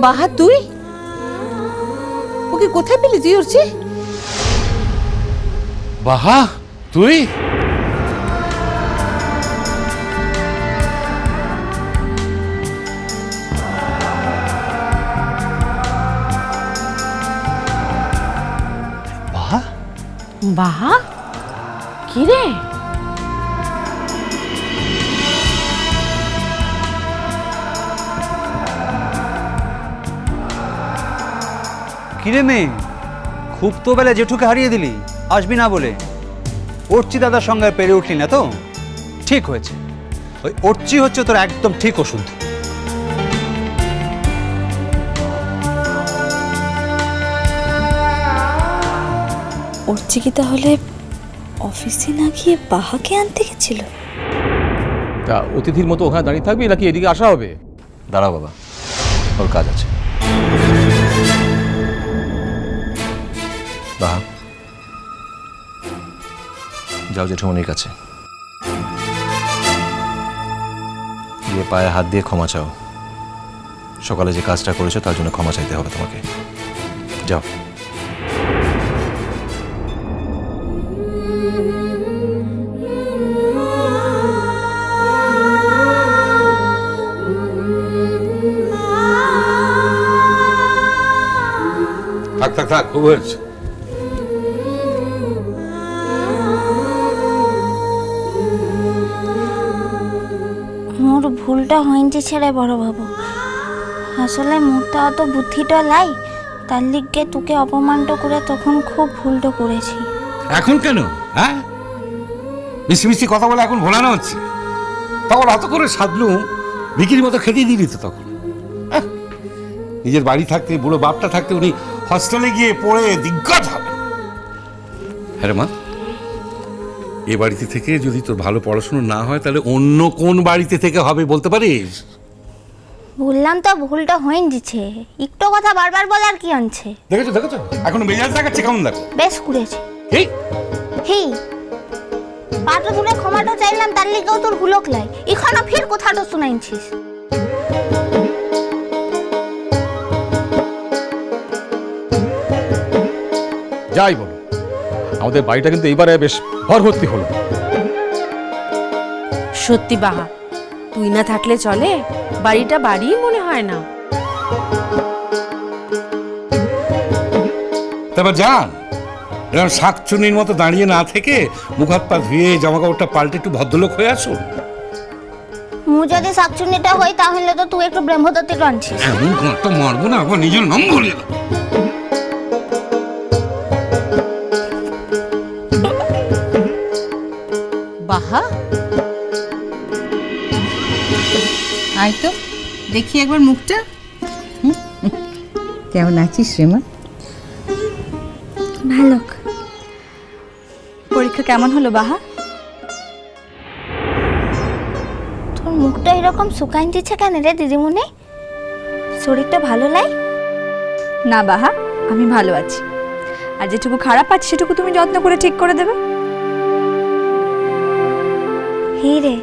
বাহা তুই ওকে কোথায় পেলি তুই উঠছি? বাহা তুই? বাহা বাহা কি রে? কিরে মেয়ে, খুব তো বেলা জেঠুকে হারিয়ে দিলি আসবি না বলে। অর্চি দাদার সঙ্গে পেরে উঠলি না তো? ঠিক হয়েছে, ওই অর্চি হচ্ছে তোর একদম ঠিক ওষুধ। অর্চি কি তাহলে অফিসে না গিয়ে বাহাকে আনতে গেছিল? তা অতিথির মতো ওখানে দাঁড়িয়ে থাকবি নাকি এদিকে আসা হবে? দাঁড়াও বাবা, ওর কাজ আছে। বাহা, যাও জেঠুমনির কাছে গিয়ে পায়ে হাত দিয়ে ক্ষমা চাও। সকালে যে কাজটা করেছো তার জন্য ক্ষমা চাইতে হবে তোমাকে। যাও। থাক থাক থাক, খুব হয়েছে। মোর ভুলটা হইছে ছেড়ে বড় বাবু। আসলে মোরটা অত বুদ্ধিটা লাই, তার লিগে তোকে অপমানটা করে তখন খুব ভুলটা করেছি। এখন কেন? হ্যাঁ, মিষ্টি মিষ্টি কথা বলে এখন ভোলানো হচ্ছে? তখন অত করে সাধলু ভিকির মতো খেতে দিলি তো তখন। নিজের বাড়ি থাকতে, বুড়ো বাপটা থাকতে উনি হস্টেলে গিয়ে পড়ে দিগ্গজ হবে। হ্যাঁ রে মা, এ বাড়িতে থেকে যদি তোর ভালো পড়াশোনা না হয় তাহলে অন্য কোন বাড়িতে থেকে হবে বলতে পারিস? বললাম তো ভুলটা হইছে, একটু কথা বারবার বলার কি আনছে? দেখেছো দেখেছো, এখন মেজাজ দেখাচ্ছে কেমন দেখো। বেশ করেছে। এই হি পাটা তুলে ক্ষমাটা চাইলাম, তার লিগেও তোর ভুলক লাই। এখানে ফির কথাটা শুনাইছিস। যাই বলো, আমাদের বাড়িটা কিন্তু এইবারে বেশ ভর ভর্তি হলো। সত্যি বাহা, তুই না থাকলে চলে, বাড়িটা বাড়িই মনে হয় না। তারপর যান, এরকম শাকচুনির মতো দাঁড়িয়ে না থেকে মুখ হাত পা ধুয়ে জামা কাপড়টা পাল্টে একটু ভদ্রলোক হয়ে আসুন। মু যদি শাকচুন্নিটা হই তাহলে তো তুই একটু ব্রহ্মদত্তে টানছিস। এমন ঘন্টা মারবো না, আবার নিজের নাম বলে দেবো। বাহা আয় তো দেখি একবার মুখটা। কেমন আছিস রেমা? ভালো। পরীক্ষা কেমন হলো বাহা? তোর মুখটা এরকম শুকাই দিচ্ছে কেন রে দিদিমণি? শরীরটা ভালো লাই? না বাহা, আমি ভালো আছি। আর যেটুকু খারাপ আছে সেটুকু তুমি যত্ন করে ঠিক করে দেবে। হি রে,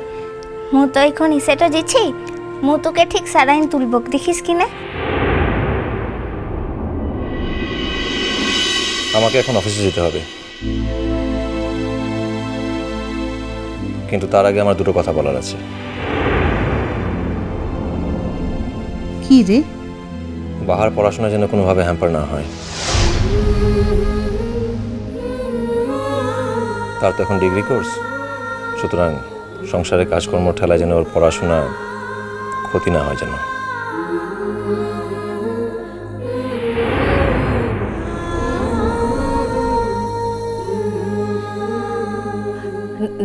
মু তো এখন ইসেটা দিচ্ছি, মু তোকে ঠিক সারাইন তুলবক, দেখিস কি না? আমাকে এখন অফিসে যেতে হবে, কিন্তু তার আগে আমার দুটো কথা বলার আছে। কি রে? বাহার পড়াশোনা যেন কোনোভাবে হ্যাম্পার না হয়। তার তো এখন ডিগ্রি কোর্স, সুতরাং সংসারে কাজকর্ম ঠেলায় যেন ওর পড়াশোনা ক্ষতি না হয় যেন।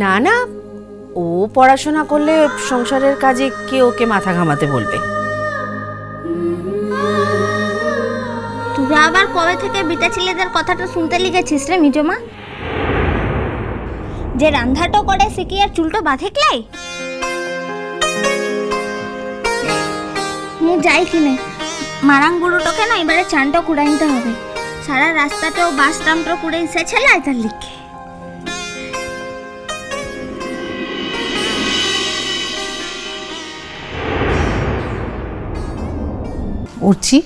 না না, ও পড়াশোনা করলে সংসারের কাজে কে ওকে মাথা ঘামাতে বলবে? তুই আবার কবে থেকে বিটা ছেলেদের কথাটা শুনতে লিখেছিস রে মিজমা? যে রান্ধাটো করে শিখি আর চুলটো বাঁধে ক্লাই? মু যাই কিনে মারাং বুড়োটাকে না এবারে চানটা কুড়াইতে হবে। সারা রাস্তাটাও বাস ট্রামটা কুড়ে এসেছে তার লিখে। উঠছি,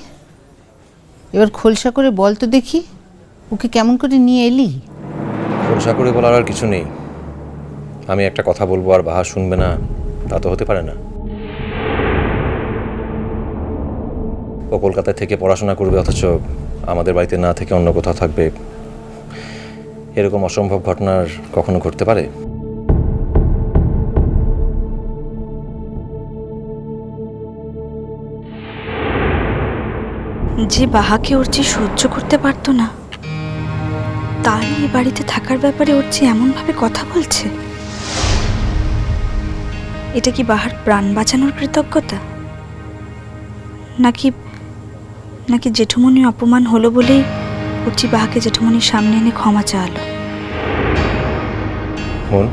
এবার খোলসা করে বল তো দেখি, ওকে কেমন করে নিয়ে এলি? খোলসা করে বলার আর কিছু নেই। আমি একটা কথা বলবো আর বাহা শুনবে না, তা তো হতে পারে না। ও কলকাতায় থেকে পড়াশোনা করবে, অথচ আমাদের বাড়িতে না থেকে অন্য কোথাও থাকবে। এরকম অসম্ভব ঘটনার কখনো ঘটতে পারে? যে বাহাকে অর্চি সহ্য করতে পারতো না, তার এই বাড়িতে থাকার ব্যাপারে অর্চি এমনভাবে কথা বলছে। এটা কি বাহার প্রাণ বাঁচানোর কৃতজ্ঞতা, নাকি নাকি জেঠুমনি অপমান হলো বলেই অর্চি বাহাকে জেঠুমনির সামনে এনে ক্ষমা চাওয়ালো? মন,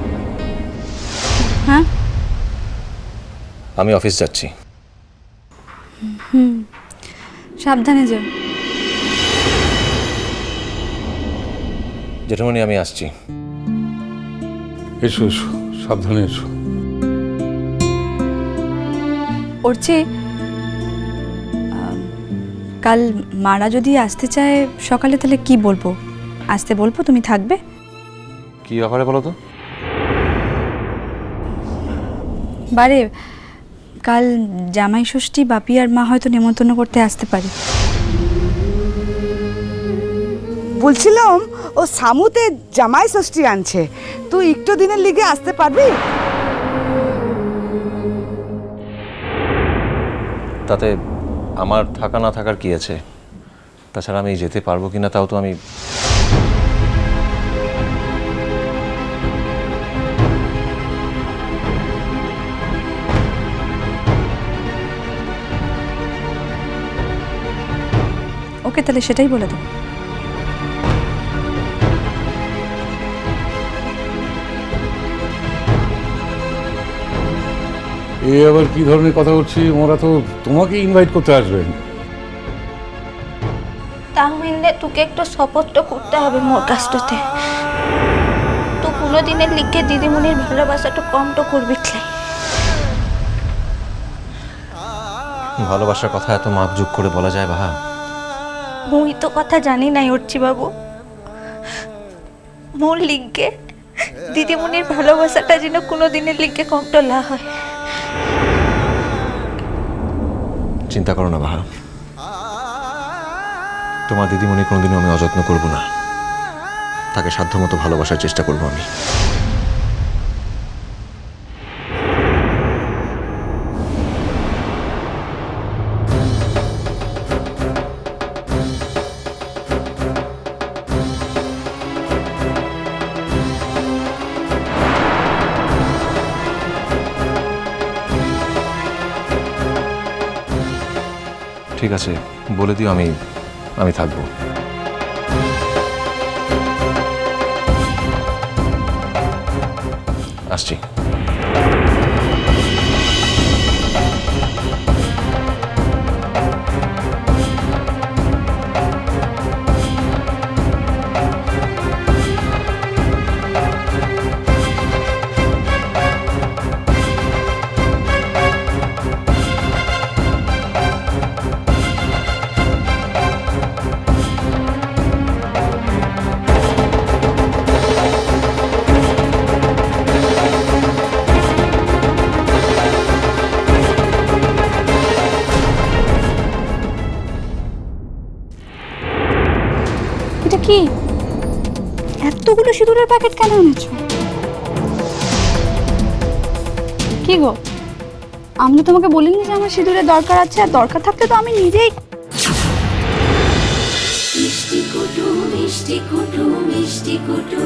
হ্যাঁ, আমি অফিস যাচ্ছি। সাবধানে যাও। জেঠুমনি, আমি আসছি। এসো এসো, সাবধানে এসো। অর্চি, কাল মারা যদি আসতে চায় সকালে, তাহলে কি বলবো? আসতে বলবো, তুমি থাকবে? কি ব্যাপারে বলো তো? বারে, কাল জামাই ষষ্ঠী, বাপি আর মা হয়তো নেমন্তন্ন করতে আসতে পারে। বলছিলাম ও সামুতে জামাই ষষ্ঠী আনছে, তুই একটু দিনের লিগে আসতে পারবি? তাতে আমার থাকা না থাকার কি আছে? তাছাড়া আমি যেতে পারবো কিনা তাও তো আমি... ওকে, তাহলে সেটাই বলে দেবো। এ আবার কি ধরনের কথা বলছি? ওরা তো তোমাকে ইনভাইট করতে আসবেন। তাহলে তোকে একটু শপথটা করতে হবে মোর কাছটাতে। তো কোনোদিনের লিখে দিদিমণির ভালোবাসাটা কমটা করবি লাই। ভালোবাসার কথা এত মাপজুক করে বলা যায় বাহা? মুই তো কথা জানি নাই অর্চি বাবু। মোর লিখে দিদিমণির ভালোবাসাটা যেন কোনোদিনের লিখে কমটা লা হয়। চিন্তা করো না বাহা, তোমার দিদিমণি কোনোদিনও আমি অযত্ন করব না। তাকে সাধ্যমতো ভালোবাসার চেষ্টা করব আমি। ঠিক আছে, বলে দিও আমি থাকবো। আসছি। এটা কি? এতগুলো সিঁদুরের প্যাকেট কেন এনেছো? কি গো, আমি তো তোমাকে বলিনি যে আমার সিঁদুরের দরকার আছে? আর দরকার থাকলে তো আমি নিজেই... মিষ্টি কুটু মিষ্টি কুটু মিষ্টি কুটু